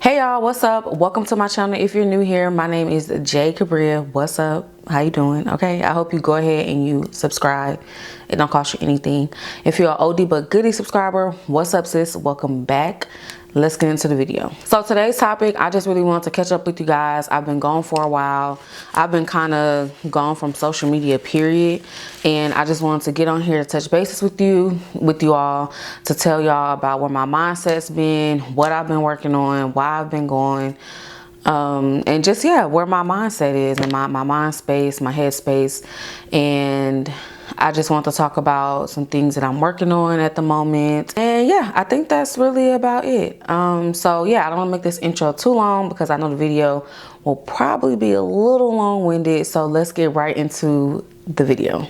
Hey y'all, what's up? Welcome to my channel. If you're new here, my name is Jay Cabria. What's up? How you doing? Okay, I hope you go ahead and you subscribe. It don't cost you anything. If you're an oldie but goodie subscriber, what's up sis? Welcome back. Let's get into the video. So today's topic, I just really want to catch up with you guys. I've been gone for a while. I've been kind of gone from social media, period. And I just wanted to get on here to touch bases with you all, to tell y'all about where my mindset's been, what I've been working on, why I've been going, and just, yeah, where my mindset is and my mind space, my head space. And I just want to talk about some things that I'm working on at the moment. And yeah, I think that's really about it. So yeah, I don't want to make this intro too long because I know the video will probably be a little long-winded. So let's get right into the video.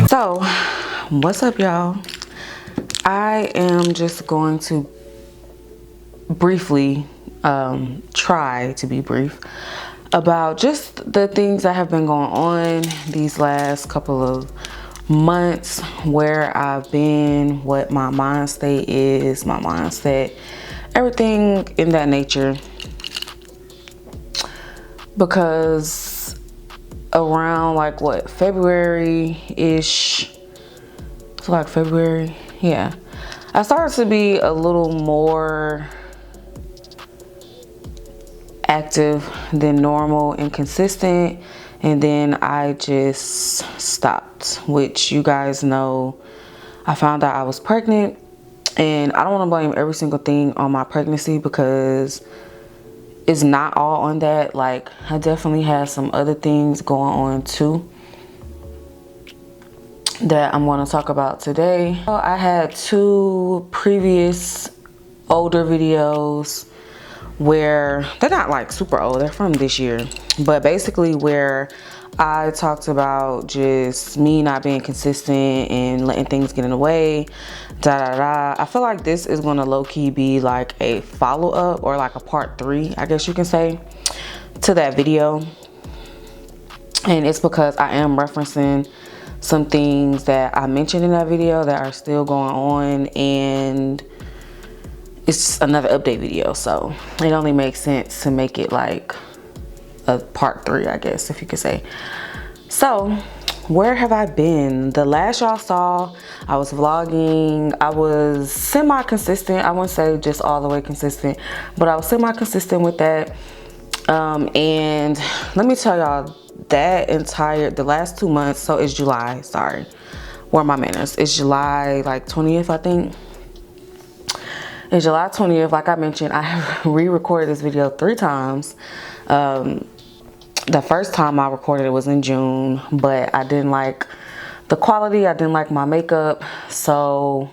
So what's up, y'all? I am just going to briefly try to be brief about just the things that have been going on these last couple of months, where I've been, what my mind state is, my mindset, everything in that nature. Because around like what, February-ish, it's like February, yeah, I started to be a little more active than normal and consistent, and then I just stopped, which you guys know. I found out I was pregnant, and I don't want to blame every single thing on my pregnancy because it's not all on that. Like, I definitely had some other things going on too that I'm going to talk about today. I had two previous older videos where they're not like super old, they're from this year, but basically where I talked about just me not being consistent and letting things get in the way, I feel like this is going to low-key be like a follow-up or like a part 3, I guess you can say, to that video. And it's because I am referencing some things that I mentioned in that video that are still going on, and it's another update video, so it only makes sense to make it like a part 3, I guess, if you could say. So where have I been? The last y'all saw, I was vlogging. I was semi-consistent. I wouldn't say just all the way consistent, but I was semi-consistent with that. And let me tell y'all, that the last 2 months, so it's July, sorry, where are my manners? It's July like 20th, I think. It's July 20th. Like I mentioned, I have re-recorded this video 3 times. The first time I recorded it was in June, but I didn't like the quality. I didn't like my makeup, so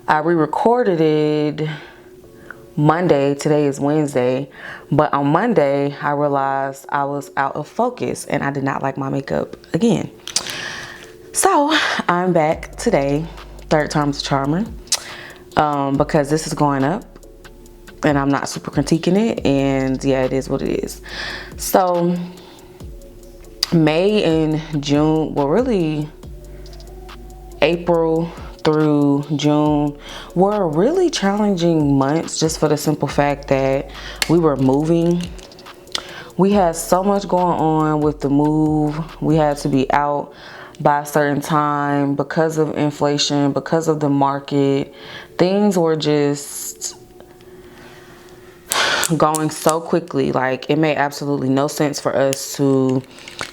I re-recorded it Monday. Today is Wednesday, but on Monday I realized I was out of focus and I did not like my makeup again. So I'm back today, 3rd time's a charmer, because this is going up and I'm not super critiquing it, and yeah, it is what it is. So May and June, well really April through June, were really challenging months, just for the simple fact that we were moving. We had so much going on with the move. We had to be out by a certain time because of inflation, because of the market. Things were just going so quickly. Like, it made absolutely no sense for us to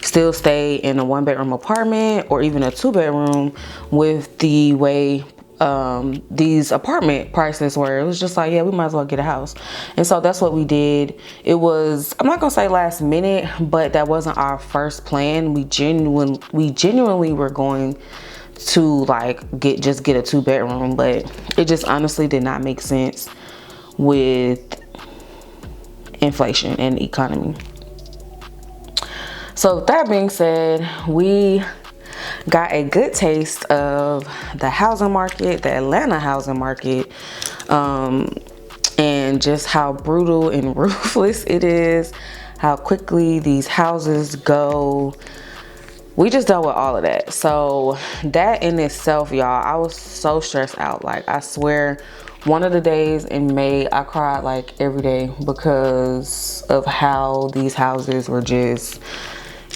still stay in a 1-bedroom apartment or even a 2-bedroom with the way these apartment prices were. It was just like, yeah, we might as well get a house. And so that's what we did. It was, I'm not gonna say last minute, but that wasn't our first plan. We genuinely were going to like just get a 2-bedroom, but it just honestly did not make sense with inflation and the economy. So that being said, we got a good taste of the housing market, the Atlanta housing market, and just how brutal and ruthless it is, how quickly these houses go. We just dealt with all of that. So that in itself, y'all, I was so stressed out. Like, I swear, one of the days in May, I cried like every day because of how these houses were just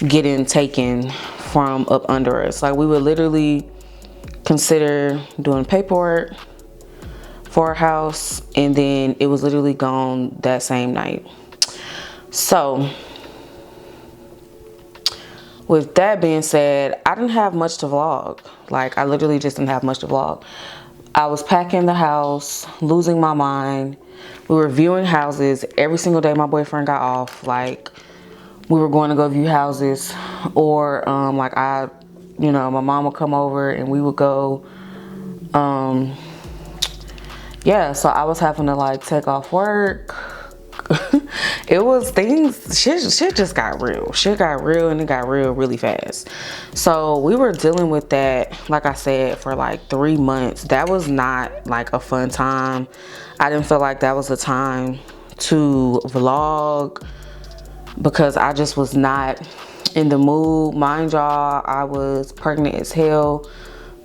getting taken from up under us. Like, we would literally consider doing paperwork for a house, and then it was literally gone that same night. So with that being said, I didn't have much to vlog. Like, I literally just didn't have much to vlog. I was packing the house, losing my mind. We were viewing houses every single day my boyfriend got off. Like, we were going to go view houses, or like my mom would come over and we would go. Yeah, so I was having to like take off work. It was shit just got real. Shit got real, and it got real really fast. So we were dealing with that, like I said, for like 3 months. That was not like a fun time. I didn't feel like that was a time to vlog because I just was not in the mood. Mind y'all, I was pregnant as hell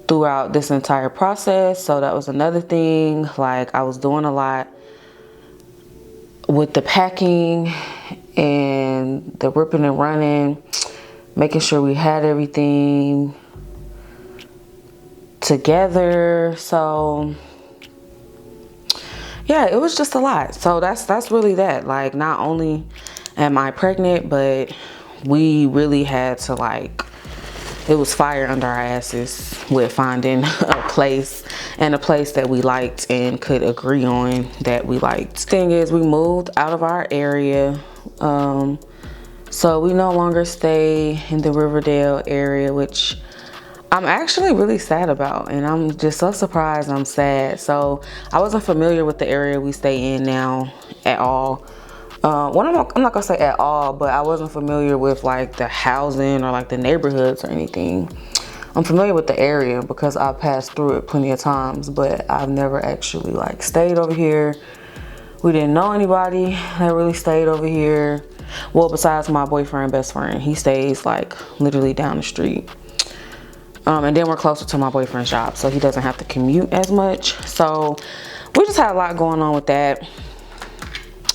throughout this entire process. So that was another thing. Like, I was doing a lot with the packing and the ripping and running, making sure we had everything together. So yeah, it was just a lot. So that's really that. Like, not only am I pregnant, but we really had to, like, it was fire under our asses with finding a place, and a place that we liked and could agree on that we liked. Thing is, we moved out of our area. So we no longer stay in the Riverdale area, which I'm actually really sad about, and I'm just so surprised. I'm sad. So I wasn't familiar with the area we stay in now at all. Well, I'm not gonna say at all, but I wasn't familiar with like the housing or like the neighborhoods or anything. I'm familiar with the area because I've passed through it plenty of times, but I've never actually like stayed over here. We didn't know anybody that really stayed over here. Well, besides my boyfriend, best friend, he stays like literally down the street. And then we're closer to my boyfriend's job, so he doesn't have to commute as much. So we just had a lot going on with that.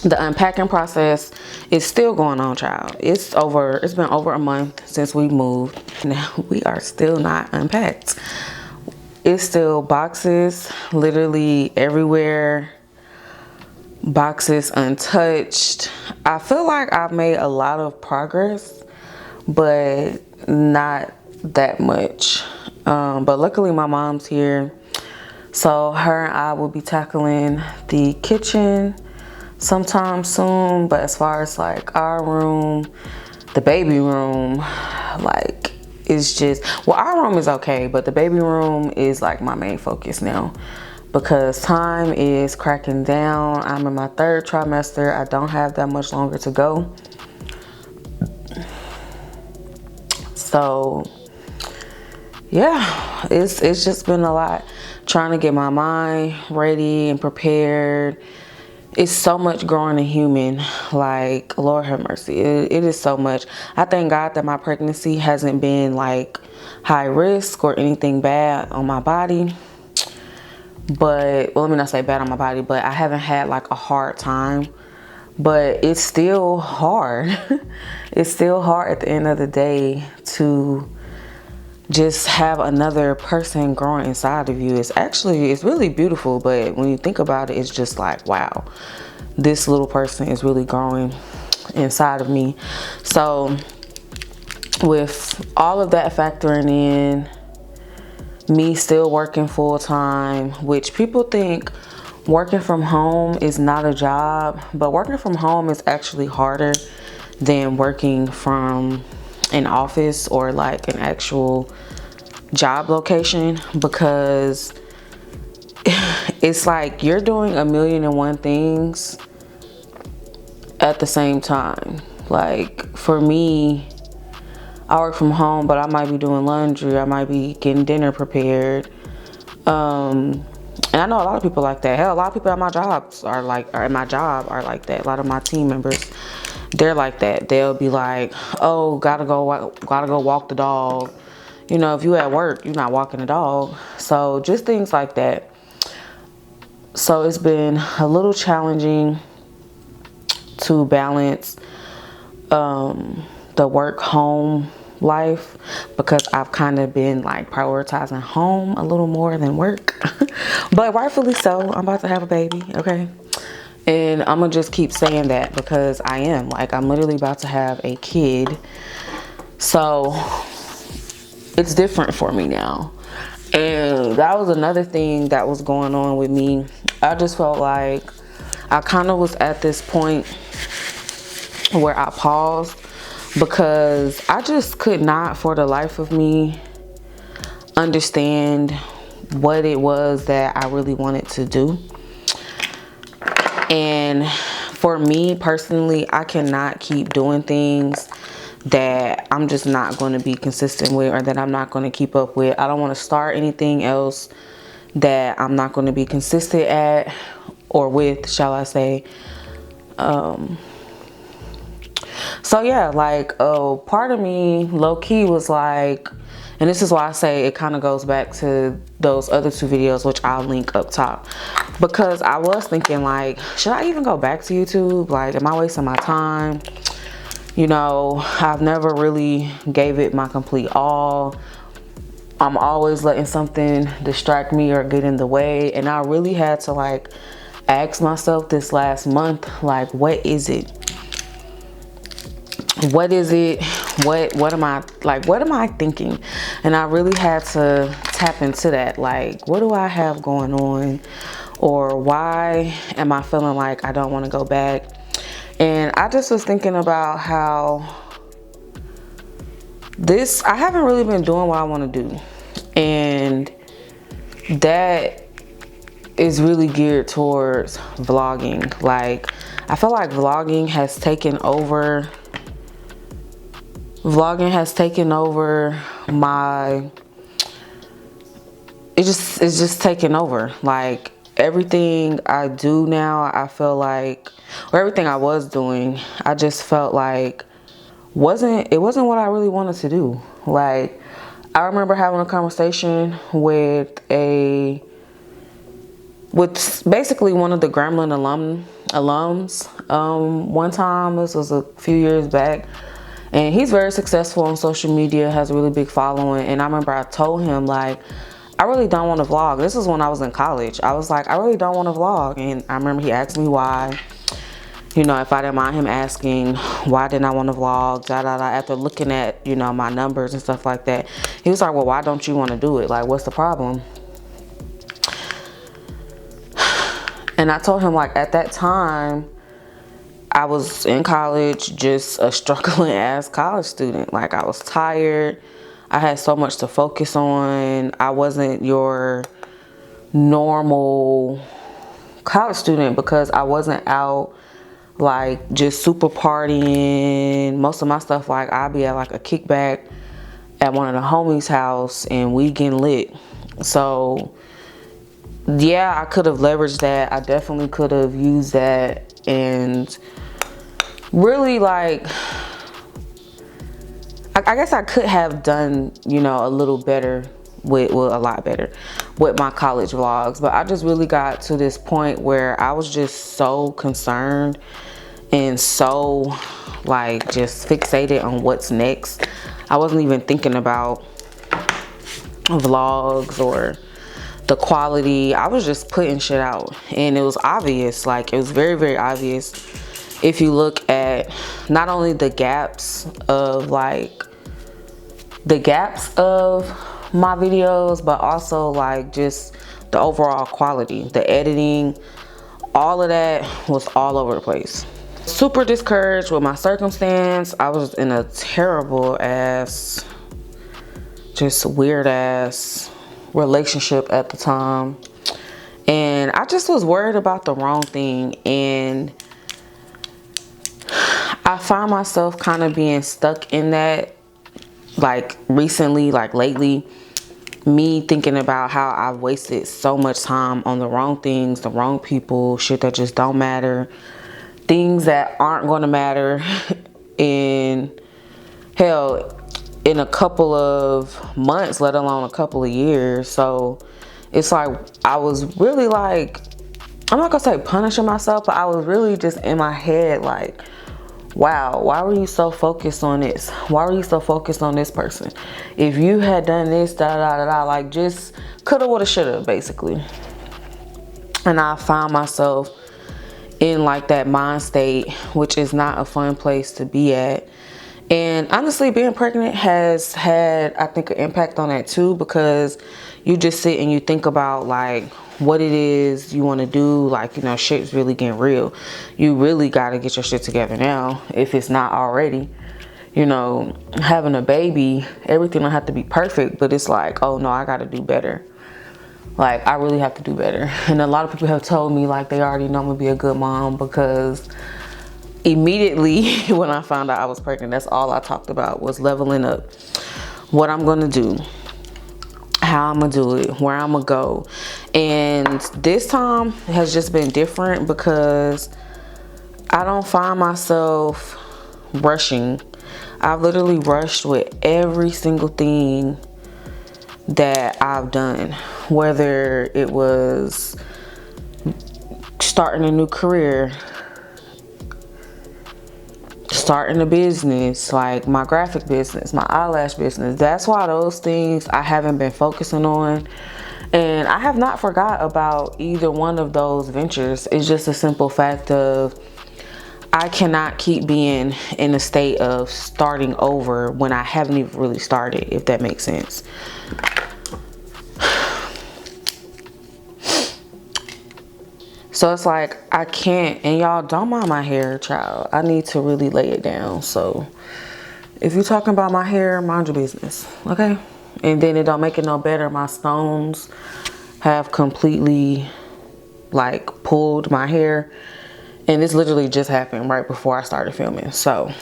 The unpacking process is still going on, child. It's been over a month since we moved. Now we are still not unpacked. It's still boxes literally everywhere. Boxes untouched. I feel like I've made a lot of progress, but not that much. But luckily my mom's here, so her and I will be tackling the kitchen sometime soon. But as far as like our room, the baby room, like, it's just, well, our room is okay, but the baby room is like my main focus now because time is cracking down. I'm in my 3rd trimester. I don't have that much longer to go. So yeah, it's just been a lot trying to get my mind ready and prepared. It's so much growing a human, like, Lord have mercy. It is so much. I thank God that my pregnancy hasn't been like high risk or anything bad on my body. But, well, let me not say bad on my body, but I haven't had like a hard time. But it's still hard. It's still hard at the end of the day to just have another person growing inside of you. It's really beautiful, but when you think about it, it's just like, wow, this little person is really growing inside of me. So with all of that factoring in, me still working full time, which people think working from home is not a job, but working from home is actually harder than working from an office or like an actual job location, because it's like you're doing 1,000,001 things at the same time. Like, for me, I work from home, but I might be doing laundry, I might be getting dinner prepared, and I know a lot of people like that. Hell, a lot of people at my job are like that. A lot of my team members, they're like that. They'll be like, oh, gotta go walk the dog. You know, if you at work, you're not walking the dog. So just things like that. So it's been a little challenging to balance the work home life, because I've kind of been like prioritizing home a little more than work. But rightfully so. I'm about to have a baby, okay? And I'm gonna just keep saying that because I am. Like, I'm literally about to have a kid. So it's different for me now. And that was another thing that was going on with me. I just felt like I kind of was at this point where I paused, because I just could not for the life of me understand what it was that I really wanted to do. And for me personally, I cannot keep doing things that I'm just not going to be consistent with, or that I'm not going to keep up with. I don't want to start anything else that I'm not going to be consistent at, or with, shall I say. So yeah, like part of me low-key was like, and this is why I say it kind of goes back to those other two videos, which I'll link up top, because I was thinking like, should I even go back to YouTube? Like, am I wasting my time? You know, I've never really gave it my complete all. I'm always letting something distract me or get in the way. And I really had to like ask myself this last month, like, what is it? What is it? What am I like? What am I thinking? And I really had to tap into that. Like, what do I have going on? Or why am I feeling like I don't want to go back? And I just was thinking about how I haven't really been doing what I want to do. And that is really geared towards vlogging. Like, I feel like vlogging has taken over my, it's just taken over. Like, everything I do now, I feel like, or everything I was doing, I just felt like it wasn't what I really wanted to do. Like, I remember having a conversation with basically one of the Gremlin alums one time. This was a few years back. And he's very successful on social media, has a really big following. And I remember I told him, like, I really don't want to vlog. This is when I was in college. I was like, I really don't want to vlog. And I remember he asked me why. You know, if I didn't mind him asking, why didn't I want to vlog, after looking at, you know, my numbers and stuff like that. He was like, well, why don't you want to do it? Like, what's the problem? And I told him, like, at that time, I was in college, just a struggling ass college student. Like, I was tired. I had so much to focus on. I wasn't your normal college student because I wasn't out like just super partying. Most of my stuff, like, I'd be at like a kickback at one of the homies' house and we getting lit. So yeah, I could have leveraged that. I definitely could have used that and really, like, I guess I could have done, you know, a little better a lot better with my college vlogs. But I just really got to this point where I was just so concerned and so, like, just fixated on what's next. I wasn't even thinking about vlogs or the quality. I was just putting shit out, and it was obvious. Like, it was very, very obvious if you look at not only the gaps of my videos, but also like just the overall quality, the editing, all of that was all over the place. Super discouraged with my circumstance. I was in a terrible ass, just weird ass relationship at the time, and I just was worried about the wrong thing. And I find myself kind of being stuck in that, like, recently, like lately, me thinking about how I've wasted so much time on the wrong things, the wrong people, shit that just don't matter, things that aren't going to matter in, hell, in a couple of months, let alone a couple of years. So it's like I was really like, I'm not gonna say punishing myself, but I was really just in my head like, wow, why were you so focused on this? Why were you so focused on this person? If you had done this, da da da da, like just coulda, woulda, shoulda, basically. And I found myself in like that mind state, which is not a fun place to be at. And honestly, being pregnant has had, I think, an impact on that too, because you just sit and you think about like what it is you want to do. Like, you know, shit's really getting real. You really got to get your shit together now, if it's not already. You know, having a baby, everything don't have to be perfect, but it's like, oh no, I got to do better. Like, I really have to do better. And a lot of people have told me like they already know I'm gonna be a good mom, because immediately when I found out I was pregnant, that's all I talked about was leveling up. What I'm gonna do, how I'm gonna do it, where I'm gonna go. And this time has just been different because I don't find myself rushing. I've literally rushed with every single thing that I've done, whether it was starting a new career, starting a business, like my graphic business, my eyelash business. That's why those things I haven't been focusing on. And I have not forgot about either one of those ventures. It's just a simple fact of I cannot keep being in a state of starting over when I haven't even really started, if that makes sense. So it's like I can't, and y'all don't mind my hair, child. I need to really lay it down. So if you're talking about my hair, mind your business, okay? And then it don't make it no better. My stones have completely like pulled my hair, and this literally just happened right before I started filming. So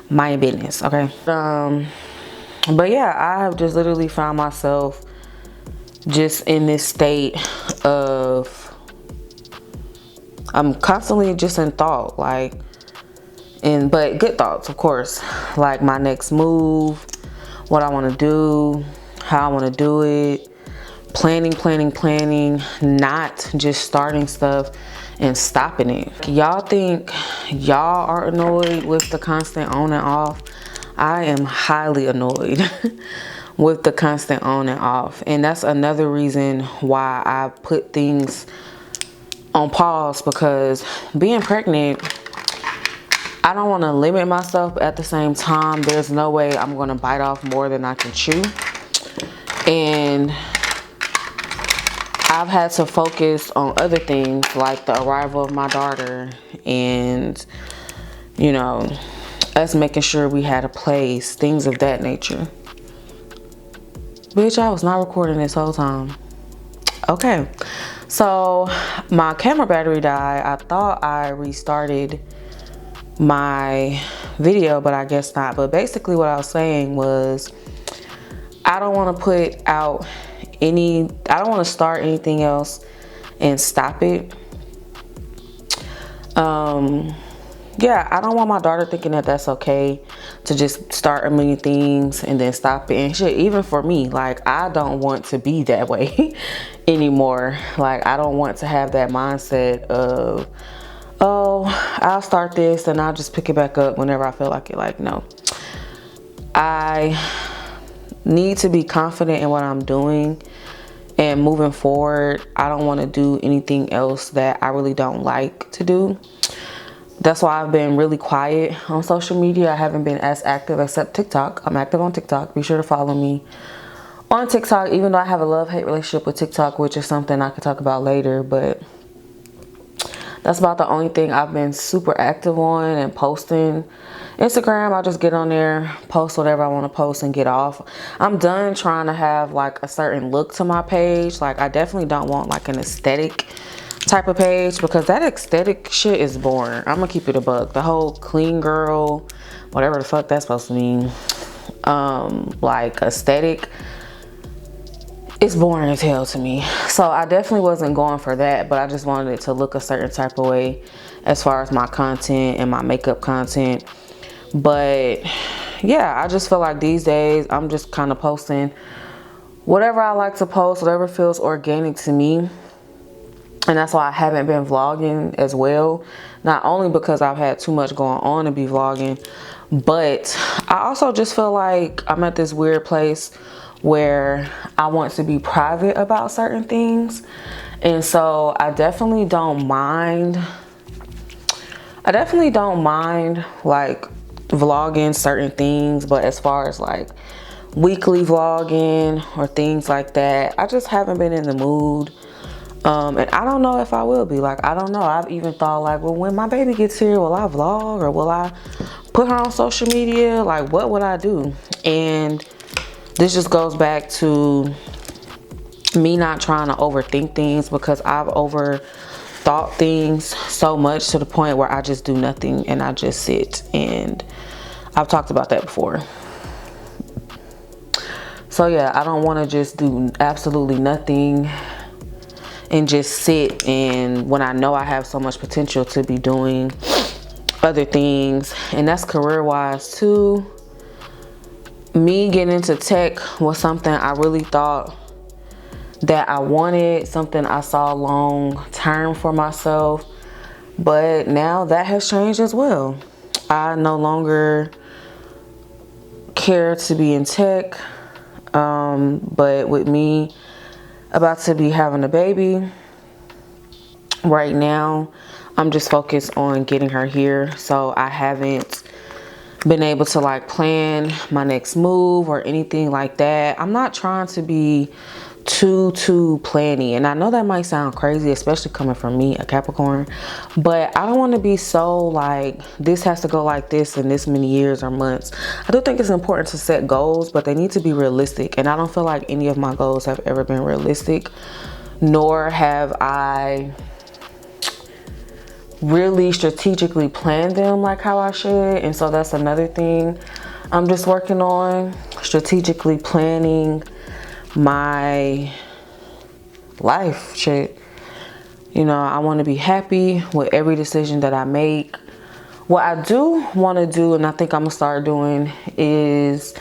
mind your business, okay? But yeah, I have just literally found myself just in this state of, I'm constantly just in thought, like, but good thoughts, of course, like my next move, what I want to do, how I want to do it, planning, not just starting stuff and stopping it. Y'all think y'all are annoyed with the constant on and off? I am highly annoyed with the constant on and off. And that's another reason why I put things on pause, because being pregnant, I don't want to limit myself, but at the same time, there's no way I'm going to bite off more than I can chew. And I've had to focus on other things like the arrival of my daughter and, you know, us making sure we had a place, things of that nature. Bitch, I was not recording this whole time. Okay, so my camera battery died. I thought I restarted my video, but I guess not. But basically what I was saying was, I don't want to put out I don't want to start anything else and stop it. Yeah, I don't want my daughter thinking that that's okay to just start a million things and then stop it. And shit, even for me, like, I don't want to be that way anymore. Like, I don't want to have that mindset of, oh, I'll start this and I'll just pick it back up whenever I feel like it. Like, no. I need to be confident in what I'm doing and moving forward. I don't want to do anything else that I really don't like to do. That's why I've been really quiet on social media. I haven't been as active except TikTok. I'm active on TikTok. Be sure to follow me on TikTok, even though I have a love-hate relationship with TikTok, which is something I could talk about later. But that's about the only thing I've been super active on. And posting. Instagram, I'll just get on there, post whatever I want to post and get off. I'm done trying to have like a certain look to my page. Like, I definitely don't want like an aesthetic type of page, because that aesthetic shit is boring. I'm gonna keep it a buck. The whole clean girl, whatever the fuck that's supposed to mean, like aesthetic, it's boring as hell to me. So I definitely wasn't going for that, but I just wanted it to look a certain type of way. as far as my content and my makeup content. But yeah, I just feel like these days I'm just kind of posting whatever I like to post, whatever feels organic to me. And that's why I haven't been vlogging as well. Not only because I've had too much going on to be vlogging, but I also just feel like I'm at this weird place where I want to be private about certain things. And so I definitely don't mind like vlogging certain things, but as far as like weekly vlogging or things like that, I just haven't been in the mood. And I don't know if I will be. Like, I don't know. I've even thought like, well, when my baby gets here, will I vlog or will I put her on social media? Like, what would I do? And this just goes back to me not trying to overthink things, because I've overthought things so much to the point where I just do nothing and I just sit. And I've talked about that before. So yeah, I don't want to just do absolutely nothing and just sit, and when I know I have so much potential to be doing other things, and that's career wise too. Me getting into tech was something I really thought that I wanted, something I saw long term for myself, but now that has changed as well. I no longer care to be in tech, but with me about to be having a baby right now, I'm just focused on getting her here. So I haven't been able to like plan my next move or anything like that. I'm not trying to be too planny, and I know that might sound crazy, especially coming from me, a Capricorn, but I don't want to be so like this has to go like this in this many years or months. I do think it's important to set goals, but they need to be realistic, and I don't feel like any of my goals have ever been realistic, nor have I really strategically planned them like how I should. And so that's another thing I'm just working on, strategically planning my life shit. You know, I want to be happy with every decision that I make. What I do want to do, and I think I'm gonna start doing, is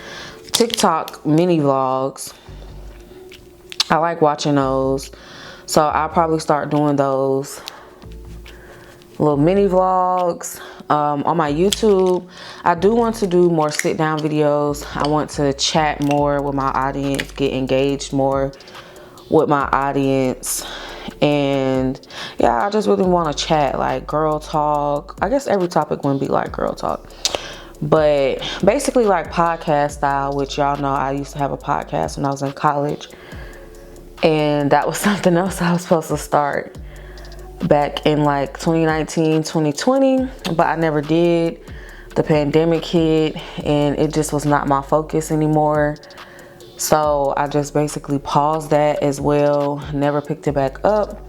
TikTok mini vlogs. I like watching those, so I'll probably start doing those little mini vlogs. On my YouTube, I do want to do more sit down videos. I want to chat more with my audience, get engaged more with my audience. And yeah, I just really want to chat, like girl talk. I guess every topic wouldn't be like girl talk, but basically like podcast style, which y'all know I used to have a podcast when I was in college, and that was something else I was supposed to start back in like 2019, 2020, but I never did. The pandemic hit and it just was not my focus anymore. So I just basically paused that as well, never picked it back up.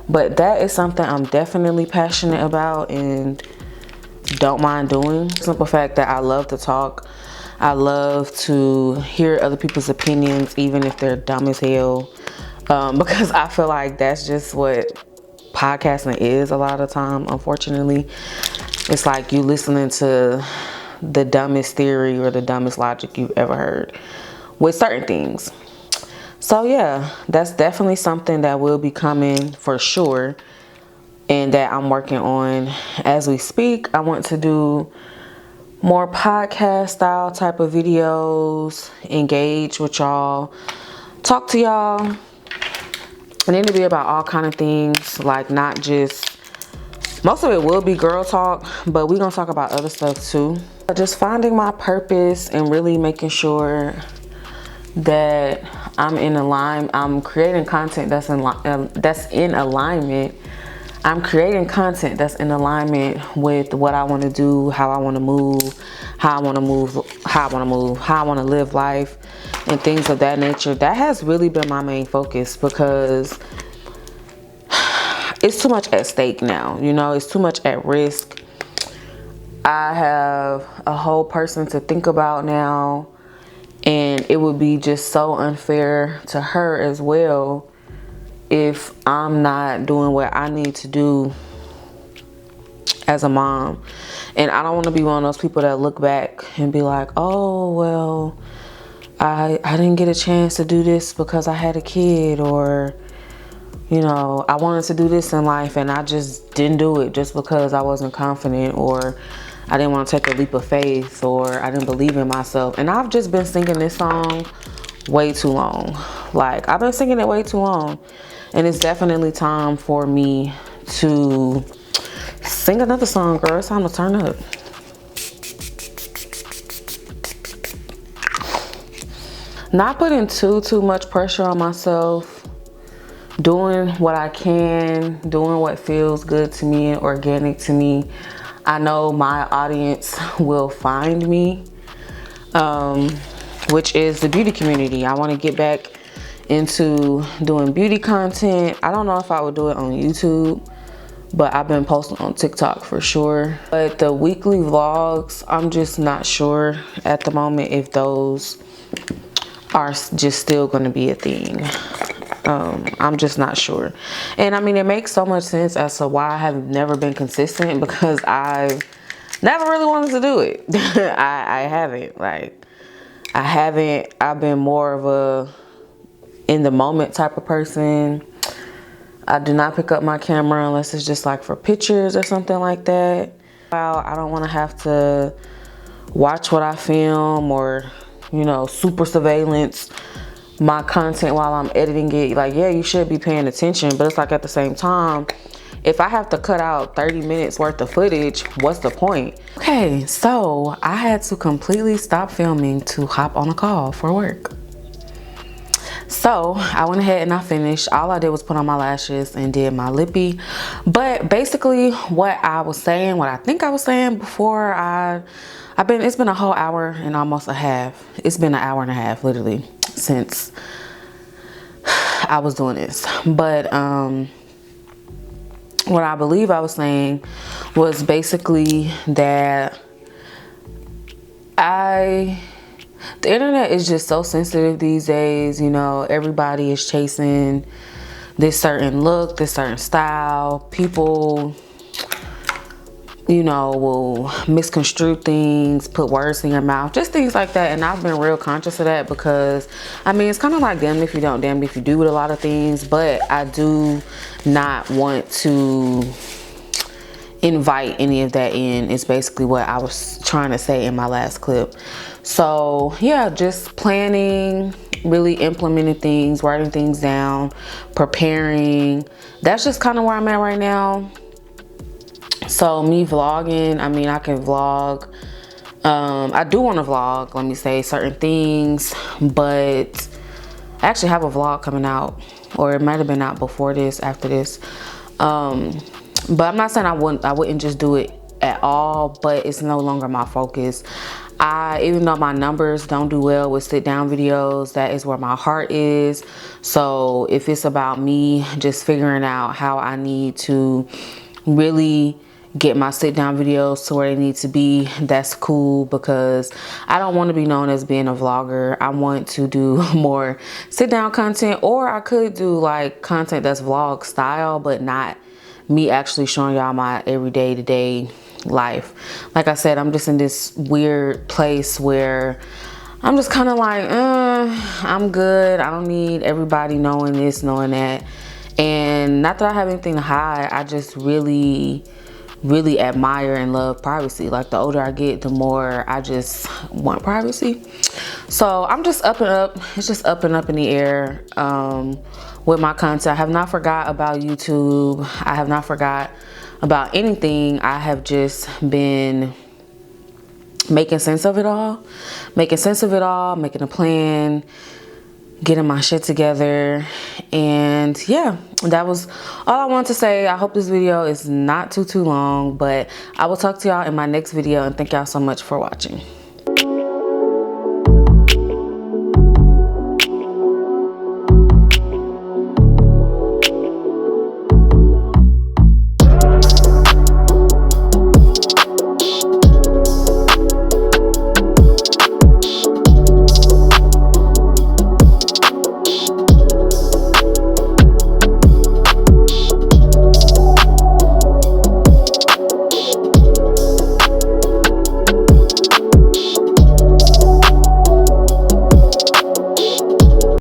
But that is something I'm definitely passionate about and don't mind doing. Simple fact that I love to talk. I love to hear other people's opinions, even if they're dumb as hell, because I feel like that's just what podcasting is a lot of time. Unfortunately, it's like you listening to the dumbest theory or the dumbest logic you've ever heard with certain things. So yeah, that's definitely something that will be coming for sure, and that I'm working on as we speak. I want to do more podcast style type of videos, engage with y'all, talk to y'all. And it'll be about all kind of things, like not just, most of it will be girl talk, but we're gonna talk about other stuff too. Just finding my purpose and really making sure that I'm in alignment. I'm creating content that's in alignment. I'm creating content that's in alignment with what I want to do, how I want to move, how I want to live life, and things of that nature. That has really been my main focus, because it's too much at stake now. You know, it's too much at risk. I have a whole person to think about now, and it would be just so unfair to her as well if I'm not doing what I need to do as a mom. And I don't want to be one of those people that look back and be like, oh, well, I didn't get a chance to do this because I had a kid, or, you know, I wanted to do this in life and I just didn't do it just because I wasn't confident, or I didn't want to take a leap of faith, or I didn't believe in myself. And I've just been singing this song way too long. Like, I've been singing it way too long. And it's definitely time for me to sing another song, girl. It's time to turn up. Not putting too much pressure on myself. Doing what I can, doing what feels good to me and organic to me. I know my audience will find me, which is the beauty community. I want to get back into doing beauty content. I don't know if I would do it on YouTube, but I've been posting on TikTok for sure. But the weekly vlogs, I'm just not sure at the moment if those are just still going to be a thing. I'm just not sure. And I mean, it makes so much sense as to why I have never been consistent, because I've never really wanted to do it. I haven't. Like, I haven't. I've been more of a in the moment type of person. I do not pick up my camera unless it's just like for pictures or something like that. I don't want to have to watch what I film, or, you know, super surveillance my content while I'm editing it. Like, yeah, you should be paying attention, but it's like, at the same time, if I have to cut out 30 minutes worth of footage, what's the point? Okay, so I had to completely stop filming to hop on a call for work. So I went ahead and I finished. All I did was put on my lashes and did my lippy. But basically what I was saying, what I think I was saying before, it's been a whole hour and almost a half. It's been an hour and a half literally since I was doing this. But what I believe I was saying was basically that the internet is just so sensitive these days. You know, everybody is chasing this certain look, this certain style. People, you know, will misconstrue things, put words in your mouth, just things like that. And I've been real conscious of that, because I mean, it's kind of like damned if you don't, damned if you do with a lot of things. But I do not want to invite any of that in. It's basically what I was trying to say in my last clip. So yeah, just planning, really implementing things, writing things down, preparing. That's just kind of where I'm at right now. So me vlogging, I mean, I can vlog. I do want to vlog, let me say, certain things, but I actually have a vlog coming out, or it might have been out before this, after this. But I'm not saying I wouldn't just do it at all, but it's no longer my focus. Even though my numbers don't do well with sit down videos, that is where my heart is. So if it's about me just figuring out how I need to really get my sit down videos to where they need to be, that's cool, because I don't want to be known as being a vlogger. I want to do more sit down content, or I could do like content that's vlog style, but not me actually showing y'all my everyday to day life. Like I said, I'm just in this weird place where I'm just kind of like, I'm good. I don't need everybody knowing this, knowing that. And not that I have anything to hide, I just really admire and love privacy. Like, the older I get, the more I just want privacy. So I'm just up and up. It's just up and up in the air with my content. I have not forgot about YouTube. I have not forgot about anything. I have just been making sense of it all, making a plan, getting my shit together. And yeah, that was all I wanted to say. I hope this video is not too long, but I will talk to y'all in my next video, and thank y'all so much for watching.